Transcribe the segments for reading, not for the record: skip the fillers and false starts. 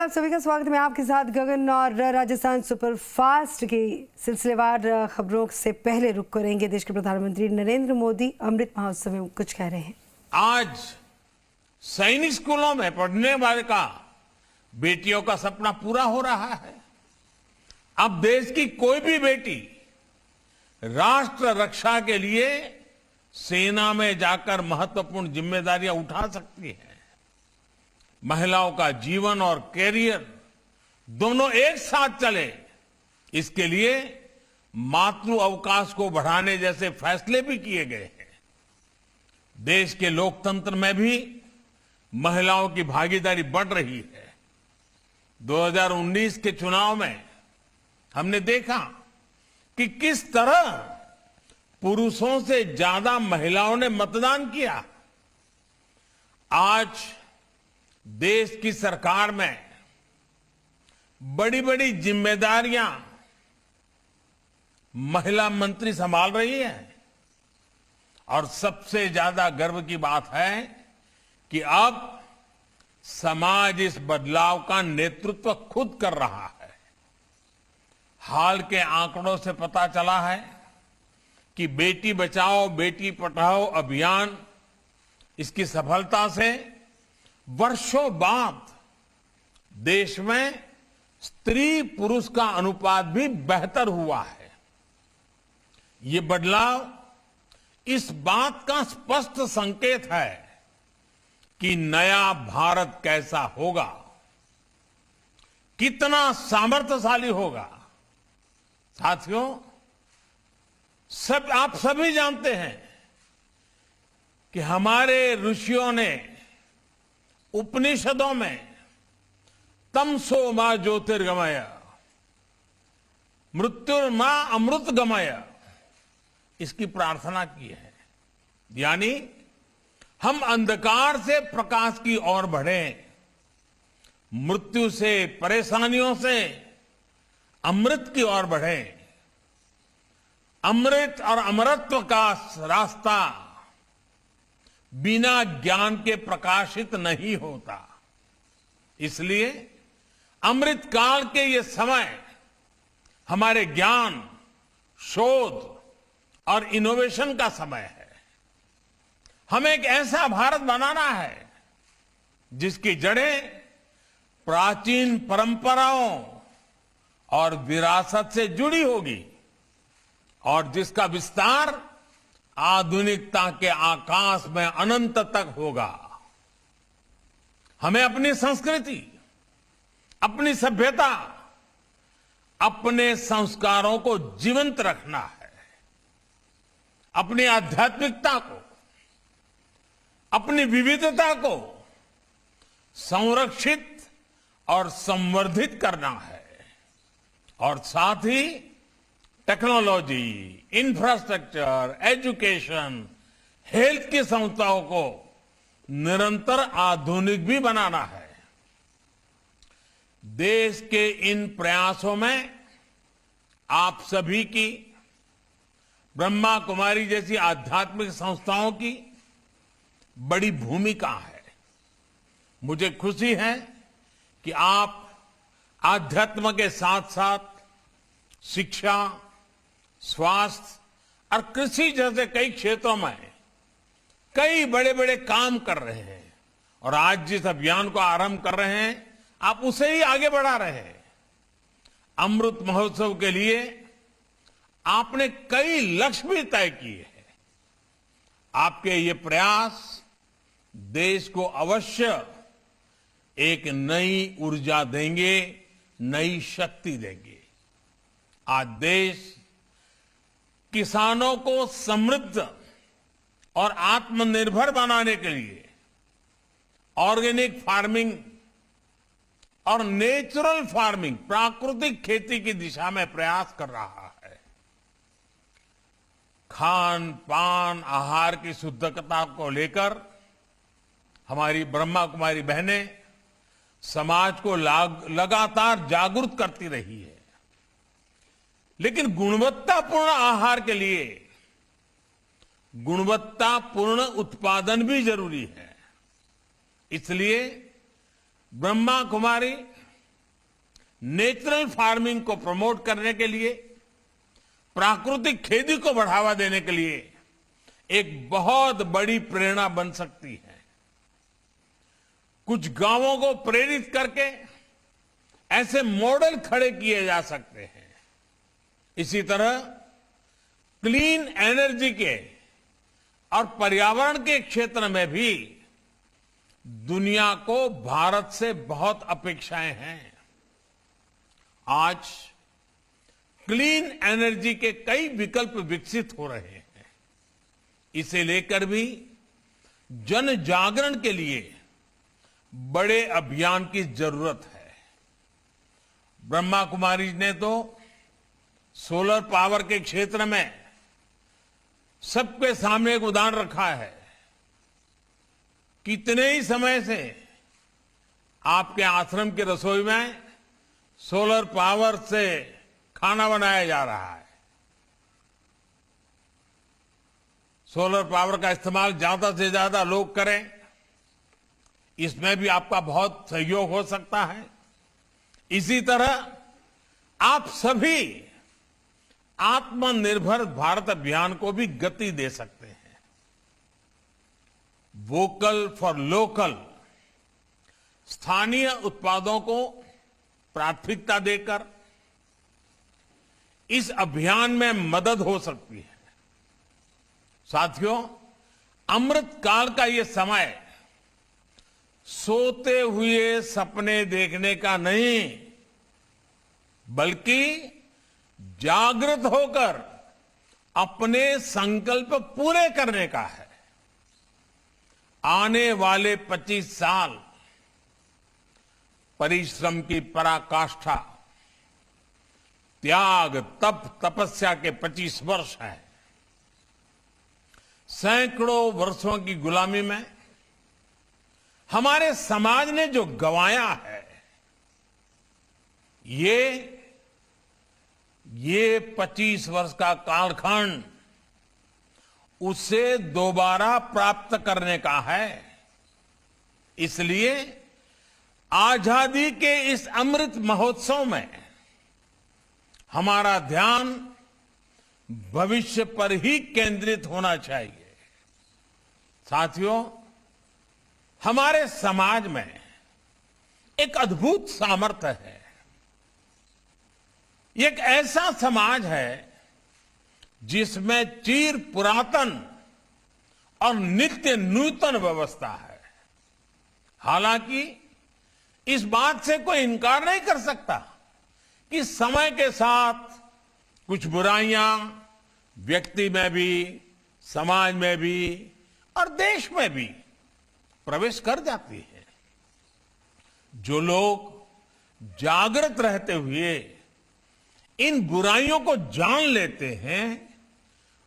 आप सभी का स्वागत है। मैं आपके साथ गगन और राजस्थान सुपरफास्ट की सिलसिलेवार खबरों से पहले रुक करेंगे। देश के प्रधानमंत्री नरेंद्र मोदी अमृत महोत्सव में कुछ कह रहे हैं। आज सैनिक स्कूलों में पढ़ने वाले का बेटियों का सपना पूरा हो रहा है। अब देश की कोई भी बेटी राष्ट्र रक्षा के लिए सेना में जाकर महत्वपूर्ण जिम्मेदारियां उठा सकती है। महिलाओं का जीवन और कैरियर दोनों एक साथ चले, इसके लिए मातृ अवकाश को बढ़ाने जैसे फैसले भी किए गए हैं। देश के लोकतंत्र में भी महिलाओं की भागीदारी बढ़ रही है। 2019 के चुनाव में हमने देखा कि किस तरह पुरुषों से ज्यादा महिलाओं ने मतदान किया। आज देश की सरकार में बड़ी बड़ी जिम्मेदारियां महिला मंत्री संभाल रही है और सबसे ज्यादा गर्व की बात है कि अब समाज इस बदलाव का नेतृत्व खुद कर रहा है। हाल के आंकड़ों से पता चला है कि बेटी बचाओ बेटी पढ़ाओ अभियान, इसकी सफलता से वर्षों बाद देश में स्त्री पुरुष का अनुपात भी बेहतर हुआ है। ये बदलाव इस बात का स्पष्ट संकेत है कि नया भारत कैसा होगा, कितना सामर्थ्यशाली होगा। साथियों, आप सभी जानते हैं कि हमारे ऋषियों ने उपनिषदों में तमसो मां ज्योतिर्गमय मृत्युर्मा अमृत गमय इसकी प्रार्थना की है। यानी हम अंधकार से प्रकाश की ओर बढ़ें, मृत्यु से परेशानियों से अमृत की ओर बढ़ें। अमृत और अमरत्व का रास्ता बिना ज्ञान के प्रकाशित नहीं होता। इसलिए अमृत काल के ये समय हमारे ज्ञान, शोध और इनोवेशन का समय है। हमें एक ऐसा भारत बनाना है जिसकी जड़ें प्राचीन परंपराओं और विरासत से जुड़ी होगी और जिसका विस्तार आधुनिकता के आकाश में अनंत तक होगा। हमें अपनी संस्कृति, अपनी सभ्यता, अपने संस्कारों को जीवंत रखना है। अपनी आध्यात्मिकता को, अपनी विविधता को संरक्षित और संवर्धित करना है और साथ ही टेक्नोलॉजी, इंफ्रास्ट्रक्चर, एजुकेशन, हेल्थ की संस्थाओं को निरंतर आधुनिक भी बनाना है। देश के इन प्रयासों में आप सभी की, ब्रह्मा कुमारी जैसी आध्यात्मिक संस्थाओं की बड़ी भूमिका है। मुझे खुशी है कि आप आध्यात्म के साथ साथ शिक्षा, स्वास्थ्य और कृषि जैसे कई क्षेत्रों में कई बड़े बड़े काम कर रहे हैं और आज जिस अभियान को आरंभ कर रहे हैं आप उसे ही आगे बढ़ा रहे हैं। अमृत महोत्सव के लिए आपने कई लक्ष्य भी तय किए हैं। आपके ये प्रयास देश को अवश्य एक नई ऊर्जा देंगे, नई शक्ति देंगे। आज देश किसानों को समृद्ध और आत्मनिर्भर बनाने के लिए ऑर्गेनिक फार्मिंग और नेचुरल फार्मिंग, प्राकृतिक खेती की दिशा में प्रयास कर रहा है। खान पान, आहार की शुद्धता को लेकर हमारी ब्रह्मा कुमारी बहनें समाज को लगातार जागरूक करती रही है। लेकिन गुणवत्तापूर्ण आहार के लिए गुणवत्तापूर्ण उत्पादन भी जरूरी है। इसलिए ब्रह्मा कुमारी नेचुरल फार्मिंग को प्रमोट करने के लिए, प्राकृतिक खेती को बढ़ावा देने के लिए एक बहुत बड़ी प्रेरणा बन सकती है। कुछ गांवों को प्रेरित करके ऐसे मॉडल खड़े किए जा सकते हैं। इसी तरह क्लीन एनर्जी के और पर्यावरण के क्षेत्र में भी दुनिया को भारत से बहुत अपेक्षाएं हैं। आज क्लीन एनर्जी के कई विकल्प विकसित हो रहे हैं। इसे लेकर भी जन जागरण के लिए बड़े अभियान की जरूरत है। ब्रह्मा कुमारी ने तो सोलर पावर के क्षेत्र में सबके सामने एक उदाहरण रखा है। कितने ही समय से आपके आश्रम की रसोई में सोलर पावर से खाना बनाया जा रहा है। सोलर पावर का इस्तेमाल ज्यादा से ज्यादा लोग करें, इसमें भी आपका बहुत सहयोग हो सकता है। इसी तरह आप सभी आत्मनिर्भर भारत अभियान को भी गति दे सकते हैं। वोकल फॉर लोकल, स्थानीय उत्पादों को प्राथमिकता देकर इस अभियान में मदद हो सकती है। साथियों, अमृत काल का ये समय सोते हुए सपने देखने का नहीं, बल्कि जागृत होकर अपने संकल्प पूरे करने का है। आने वाले 25 साल परिश्रम की पराकाष्ठा, त्याग, तप, तपस्या के 25 वर्ष हैं। सैकड़ों वर्षों की गुलामी में हमारे समाज ने जो गंवाया है, ये 25 वर्ष का कालखंड उसे दोबारा प्राप्त करने का है। इसलिए आजादी के इस अमृत महोत्सव में हमारा ध्यान भविष्य पर ही केंद्रित होना चाहिए। साथियों, हमारे समाज में एक अद्भुत सामर्थ्य है। ये एक ऐसा समाज है जिसमें चिर पुरातन और नित्य नूतन व्यवस्था है। हालांकि इस बात से कोई इनकार नहीं कर सकता कि समय के साथ कुछ बुराइयां व्यक्ति में भी, समाज में भी और देश में भी प्रवेश कर जाती है। जो लोग जागृत रहते हुए इन बुराइयों को जान लेते हैं,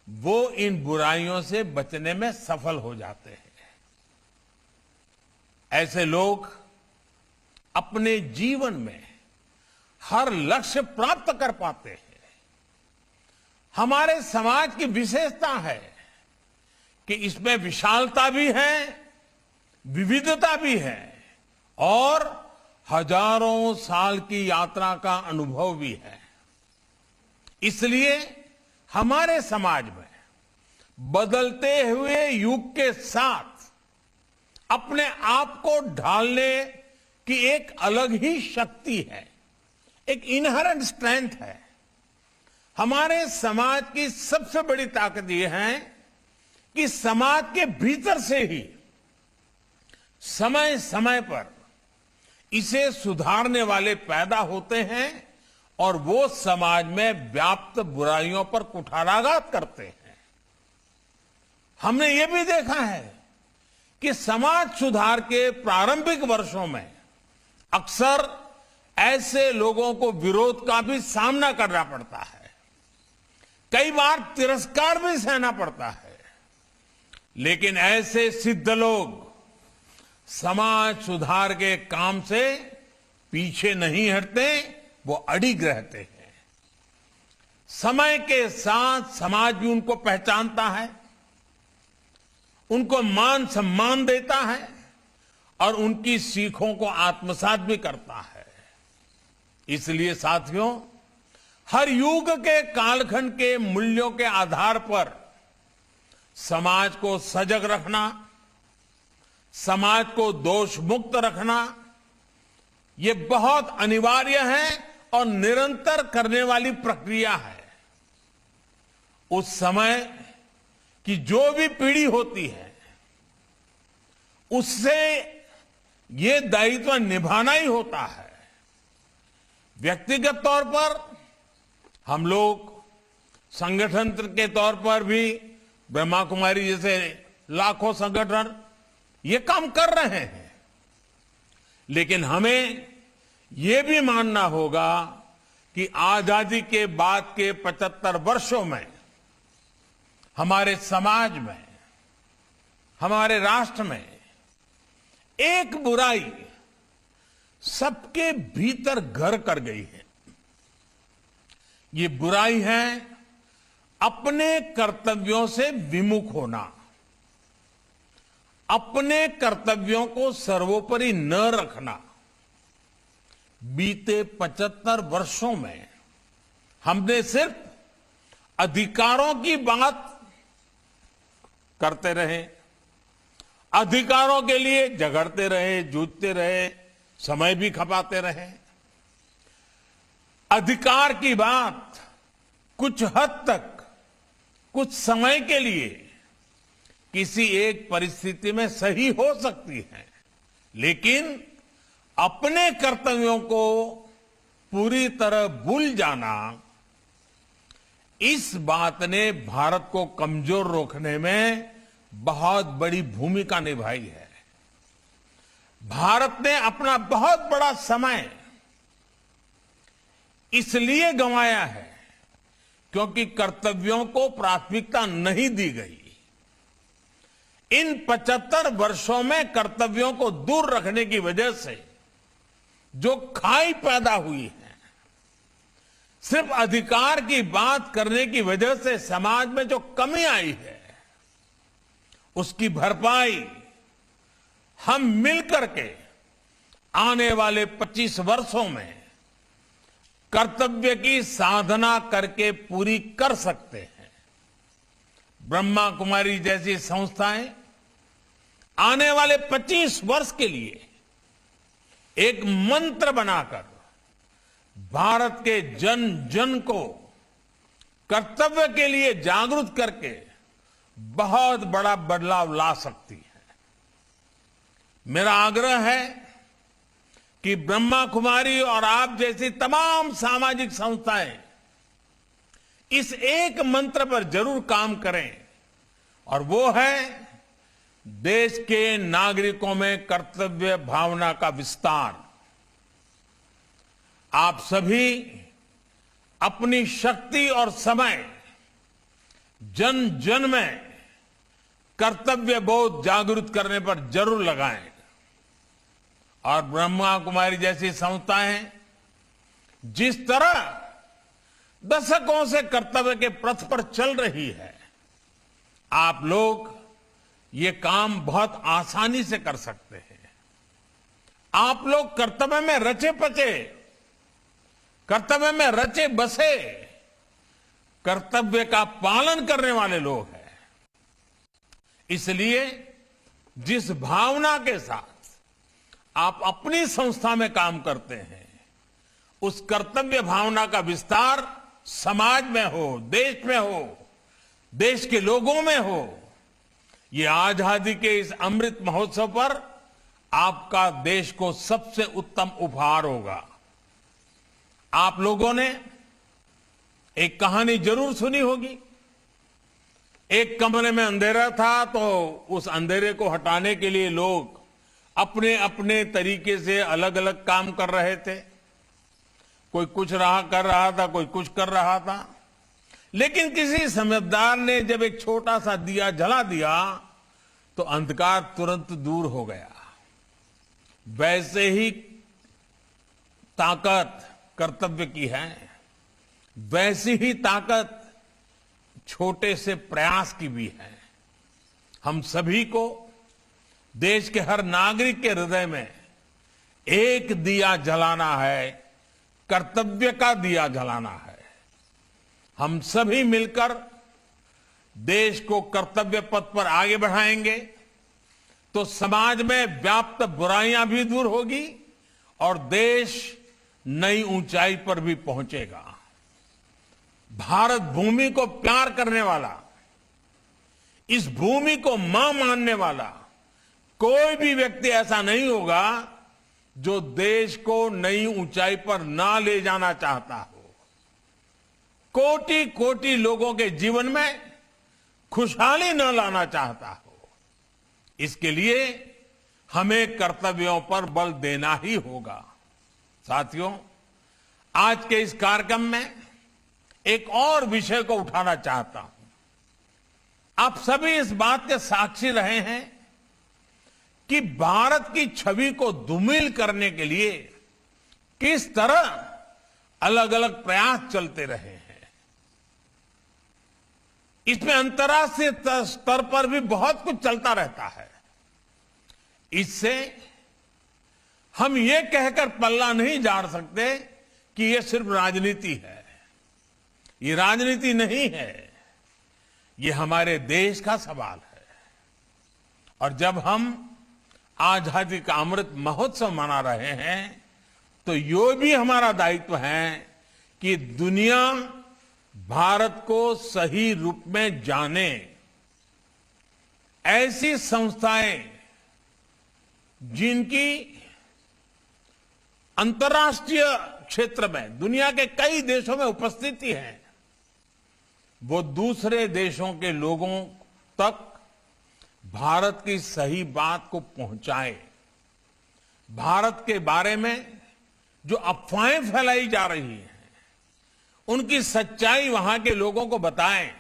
वो इन बुराइयों से बचने में सफल हो जाते हैं। ऐसे लोग अपने जीवन में हर लक्ष्य प्राप्त कर पाते हैं। हमारे समाज की विशेषता है कि इसमें विशालता भी है, विविधता भी है और हजारों साल की यात्रा का अनुभव भी है। इसलिए हमारे समाज में बदलते हुए युग के साथ अपने आप को ढालने की एक अलग ही शक्ति है, एक इनहेरेंट स्ट्रेंथ है। हमारे समाज की सबसे बड़ी ताकत यह है कि समाज के भीतर से ही समय समय पर इसे सुधारने वाले पैदा होते हैं और वो समाज में व्याप्त बुराइयों पर कुठाराघात करते हैं। हमने ये भी देखा है कि समाज सुधार के प्रारंभिक वर्षों में अक्सर ऐसे लोगों को विरोध का भी सामना करना पड़ता है, कई बार तिरस्कार भी सहना पड़ता है, लेकिन ऐसे सिद्ध लोग समाज सुधार के काम से पीछे नहीं हटते, वो अडिग रहते हैं। समय के साथ समाज भी उनको पहचानता है, उनको मान सम्मान देता है और उनकी सीखों को आत्मसात भी करता है। इसलिए साथियों, हर युग के कालखंड के मूल्यों के आधार पर समाज को सजग रखना, समाज को दोष मुक्त रखना, ये बहुत अनिवार्य है और निरंतर करने वाली प्रक्रिया है। उस समय की जो भी पीढ़ी होती है, उससे ये दायित्व निभाना ही होता है। व्यक्तिगत तौर पर हम लोग संगठन के तौर पर भी ब्रह्मा कुमारी जैसे लाखों संगठन ये काम कर रहे हैं, लेकिन हमें ये भी मानना होगा कि आजादी के बाद के 75 वर्षों में हमारे समाज में, हमारे राष्ट्र में एक बुराई सबके भीतर घर कर गई है। ये बुराई है अपने कर्तव्यों से विमुख होना, अपने कर्तव्यों को सर्वोपरि न रखना। बीते 75 वर्षों में हमने सिर्फ अधिकारों की बात करते रहे, अधिकारों के लिए झगड़ते रहे, जूझते रहे, समय भी खपाते रहे। अधिकार की बात कुछ हद तक, कुछ समय के लिए किसी एक परिस्थिति में सही हो सकती है, लेकिन अपने कर्तव्यों को पूरी तरह भूल जाना, इस बात ने भारत को कमजोर रोकने में बहुत बड़ी भूमिका निभाई है। भारत ने अपना बहुत बड़ा समय इसलिए गंवाया है क्योंकि कर्तव्यों को प्राथमिकता नहीं दी गई। इन 75 वर्षों में कर्तव्यों को दूर रखने की वजह से जो खाई पैदा हुई है, सिर्फ अधिकार की बात करने की वजह से समाज में जो कमी आई है, उसकी भरपाई हम मिलकर के आने वाले 25 वर्षों में कर्तव्य की साधना करके पूरी कर सकते हैं। ब्रह्मा कुमारी जैसी संस्थाएं आने वाले 25 वर्ष के लिए एक मंत्र बनाकर भारत के जन जन को कर्तव्य के लिए जागरूक करके बहुत बड़ा बदलाव ला सकती है। मेरा आग्रह है कि ब्रह्मा कुमारी और आप जैसी तमाम सामाजिक संस्थाएं इस एक मंत्र पर जरूर काम करें, और वो है देश के नागरिकों में कर्तव्य भावना का विस्तार। आप सभी अपनी शक्ति और समय जन जन में कर्तव्य बोध जागृत करने पर जरूर लगाएं, और ब्रह्मा कुमारी जैसी संस्थाएं जिस तरह दशकों से कर्तव्य के पथ पर चल रही है, आप लोग ये काम बहुत आसानी से कर सकते हैं। आप लोग कर्तव्य में रचे पचे, कर्तव्य में रचे बसे, कर्तव्य का पालन करने वाले लोग हैं। इसलिए जिस भावना के साथ आप अपनी संस्था में काम करते हैं, उस कर्तव्य भावना का विस्तार समाज में हो, देश में हो, देश के लोगों में हो। ये आजादी के इस अमृत महोत्सव पर आपका देश को सबसे उत्तम उपहार होगा। आप लोगों ने एक कहानी जरूर सुनी होगी। एक कमरे में अंधेरा था, तो उस अंधेरे को हटाने के लिए लोग अपने अपने तरीके से अलग अलग काम कर रहे थे। कोई कुछ कर रहा था, कोई कुछ कर रहा था, लेकिन किसी समझदार ने जब एक छोटा सा दिया जला दिया तो अंधकार तुरंत दूर हो गया। वैसे ही ताकत कर्तव्य की है, वैसी ही ताकत छोटे से प्रयास की भी है। हम सभी को देश के हर नागरिक के हृदय में एक दिया जलाना है, कर्तव्य का दिया जलाना है। हम सभी मिलकर देश को कर्तव्य पथ पर आगे बढ़ाएंगे तो समाज में व्याप्त बुराइयां भी दूर होगी और देश नई ऊंचाई पर भी पहुंचेगा। भारत भूमि को प्यार करने वाला, इस भूमि को मां मानने वाला कोई भी व्यक्ति ऐसा नहीं होगा जो देश को नई ऊंचाई पर ना ले जाना चाहता हो। कोटि कोटि लोगों के जीवन में खुशहाली न लाना चाहता हो। इसके लिए हमें कर्तव्यों पर बल देना ही होगा। साथियों, आज के इस कार्यक्रम में एक और विषय को उठाना चाहता हूं। आप सभी इस बात के साक्षी रहे हैं कि भारत की छवि को धूमिल करने के लिए किस तरह अलग अलग प्रयास चलते रहे हैं। इसमें अंतर्राष्ट्रीय स्तर पर भी बहुत कुछ चलता रहता है। इससे हम ये कहकर पल्ला नहीं झाड़ सकते कि ये सिर्फ राजनीति है। ये राजनीति नहीं है, ये हमारे देश का सवाल है। और जब हम आजादी का अमृत महोत्सव मना रहे हैं तो ये भी हमारा दायित्व है कि दुनिया भारत को सही रूप में जाने। ऐसी संस्थाएं जिनकी अंतर्राष्ट्रीय क्षेत्र में दुनिया के कई देशों में उपस्थिति है, वो दूसरे देशों के लोगों तक भारत की सही बात को पहुंचाए। भारत के बारे में जो अफवाहें फैलाई जा रही हैं, उनकी सच्चाई वहां के लोगों को बताएं,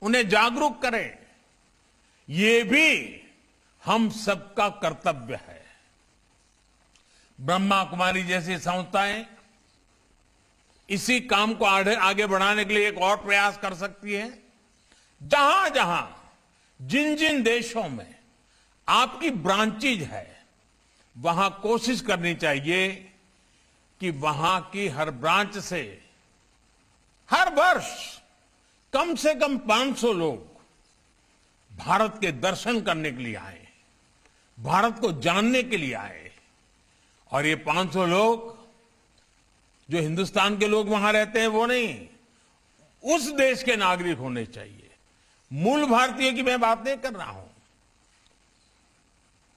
उन्हें जागरूक करें। ये भी हम सबका कर्तव्य है। ब्रह्मा कुमारी जैसी संस्थाएं इसी काम को आगे बढ़ाने के लिए एक और प्रयास कर सकती है। जहां जहां जिन जिन देशों में आपकी ब्रांचेज है, वहां कोशिश करनी चाहिए कि वहां की हर ब्रांच से हर वर्ष कम से कम 500 लोग भारत के दर्शन करने के लिए आए, भारत को जानने के लिए आए। और ये 500 लोग जो हिंदुस्तान के लोग वहां रहते हैं वो नहीं, उस देश के नागरिक होने चाहिए। मूल भारतीय की मैं बात नहीं कर रहा हूं।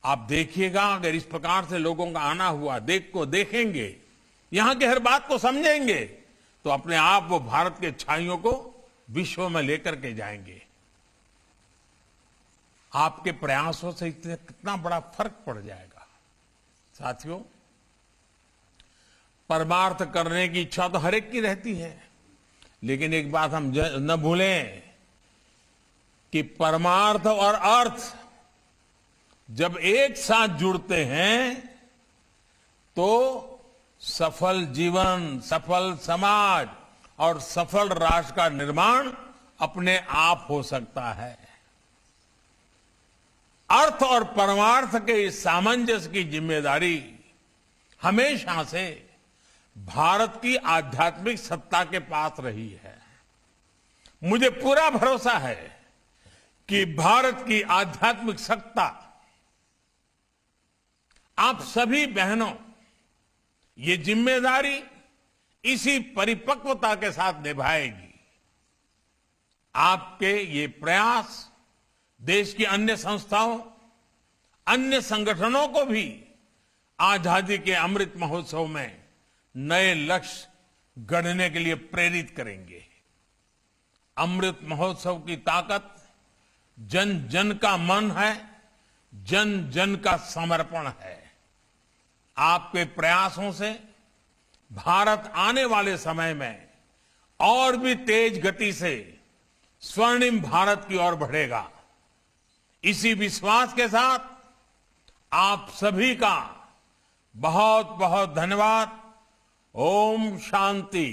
आप देखिएगा, अगर इस प्रकार से लोगों का आना हुआ, देखेंगे, यहां की हर बात को समझेंगे, तो अपने आप वो भारत के छाइयों को विश्व में लेकर के जाएंगे। आपके प्रयासों से इससे कितना बड़ा फर्क पड़ जाएगा। साथियों, परमार्थ करने की इच्छा तो हर एक की रहती है, लेकिन एक बात हम न भूलें कि परमार्थ और अर्थ जब एक साथ जुड़ते हैं तो सफल जीवन, सफल समाज और सफल राष्ट्र का निर्माण अपने आप हो सकता है। अर्थ और परमार्थ के इस सामंजस्य की जिम्मेदारी हमेशा से भारत की आध्यात्मिक सत्ता के पास रही है। मुझे पूरा भरोसा है कि भारत की आध्यात्मिक सत्ता आप सभी बहनों ये जिम्मेदारी इसी परिपक्वता के साथ निभाएगी। आपके ये प्रयास देश की अन्य संस्थाओं, अन्य संगठनों को भी आजादी के अमृत महोत्सव में नए लक्ष्य गढ़ने के लिए प्रेरित करेंगे। अमृत महोत्सव की ताकत जन जन का मन है, जन जन का समर्पण है। आपके प्रयासों से भारत आने वाले समय में और भी तेज गति से स्वर्णिम भारत की ओर बढ़ेगा। इसी विश्वास के साथ आप सभी का बहुत बहुत धन्यवाद। ओम शांति।